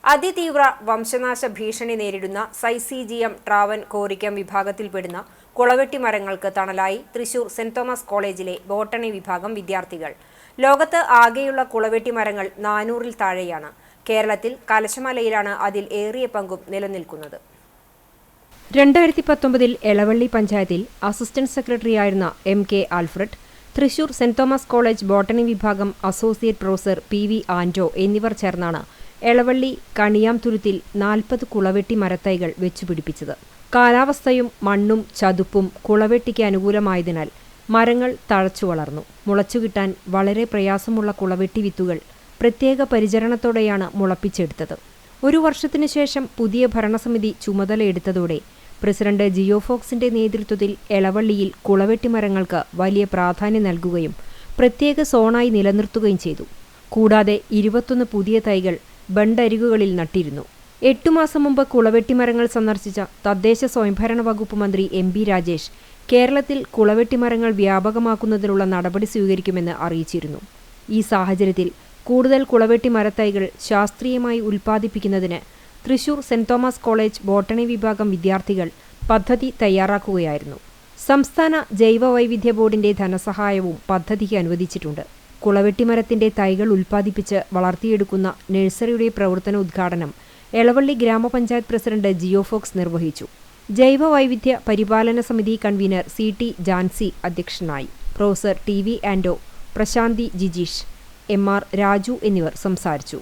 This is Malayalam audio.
അതിതീവ്ര വംശനാശ ഭീഷണി നേരിടുന്ന സൈസീജിയം ട്രാവൻകോറിക്കം വിഭാഗത്തിൽപ്പെടുന്ന കുളവെട്ടി മരങ്ങൾക്ക് തണലായി തൃശൂർ സെന്റ് തോമസ് കോളേജിലെ ബോട്ടണി വിഭാഗം വിദ്യാർത്ഥികൾ. ലോകത്ത് ആകെയുള്ള കുളവെട്ടി മരങ്ങൾ 400-ൽ താഴെയാണ്. കേരളത്തിൽ കലശമലയിലാണ് അതിൽ ഏറിയ പങ്കും നിലനിൽക്കുന്നത്. 2019-ൽ എളവള്ളി പഞ്ചായത്തിൽ അസിസ്റ്റന്റ് സെക്രട്ടറിയായിരുന്ന MK ആൽഫ്രഡ്, തൃശൂർ സെന്റ് തോമസ് കോളേജ് ബോട്ടണി വിഭാഗം അസോസിയേറ്റ് പ്രൊഫസർ PV ആന്റോ എന്നിവർ ചേർന്നാണ് എളവള്ളി കണിയാംതുരുത്തിൽ 40 കുളവെട്ടി മരത്തൈകൾ വെച്ചുപിടിപ്പിച്ചത്. കാലാവസ്ഥയും മണ്ണും ചതുപ്പും കുളവെട്ടിക്ക് അനുകൂലമായതിനാൽ മരങ്ങൾ തഴച്ചു വളർന്നു. മുളച്ചുകിട്ടാൻ വളരെ പ്രയാസമുള്ള കുളവെട്ടി വിത്തുകൾ പ്രത്യേക പരിചരണത്തോടെയാണ് മുളപ്പിച്ചെടുത്തത്. 1 വർഷത്തിനു ശേഷം പുതിയ ഭരണസമിതി ചുമതലയെടുത്തതോടെ പ്രസിഡന്റ് ജിയോ ഫോക്സിന്റെ നേതൃത്വത്തിൽ എളവള്ളിയിൽ കുളവെട്ടി മരങ്ങൾക്ക് വലിയ പ്രാധാന്യം നൽകുകയും പ്രത്യേക സോണായി നിലനിർത്തുകയും ചെയ്തു. കൂടാതെ 21 പുതിയ തൈകൾ ബണ്ടരികുകളിൽ നട്ടിരുന്നു. 8 മാസം മുമ്പ് കുളവെട്ടിമരങ്ങൾ സന്ദർശിച്ച തദ്ദേശ സ്വയംഭരണ വകുപ്പ് മന്ത്രി MB രാജേഷ് കേരളത്തിൽ കുളവെട്ടിമരങ്ങൾ വ്യാപകമാക്കുന്നതിനുള്ള നടപടി സ്വീകരിക്കുമെന്ന് അറിയിച്ചിരുന്നു. ഈ സാഹചര്യത്തിൽ കൂടുതൽ കുളവെട്ടി മരത്തൈകൾ ശാസ്ത്രീയമായി ഉൽപ്പാദിപ്പിക്കുന്നതിന് തൃശൂർ സെന്റ് തോമസ് കോളേജ് ബോട്ടണി വിഭാഗം വിദ്യാർത്ഥികൾ പദ്ധതി തയ്യാറാക്കുകയായിരുന്നു. സംസ്ഥാന ജൈവവൈവിധ്യ ബോർഡിന്റെ ധനസഹായവും പദ്ധതിക്ക് അനുവദിച്ചിട്ടുണ്ട്. കുളവെട്ടിമരത്തിന്റെ തൈകൾ ഉൽപ്പാദിപ്പിച്ച് വളർത്തിയെടുക്കുന്ന നഴ്സറിയുടെ പ്രവർത്തന ഉദ്ഘാടനം എളവള്ളി ഗ്രാമപഞ്ചായത്ത് പ്രസിഡന്റ് ജിയോ ഫോക്സ് നിർവഹിച്ചു. ജൈവവൈവിധ്യ പരിപാലന സമിതി കൺവീനർ CT ജാൻസി അധ്യക്ഷനായി. പ്രൊഫസർ TV ആന്റോ, പ്രശാന്തി ജിജീഷ്, MR രാജു എന്നിവർ സംസാരിച്ചു.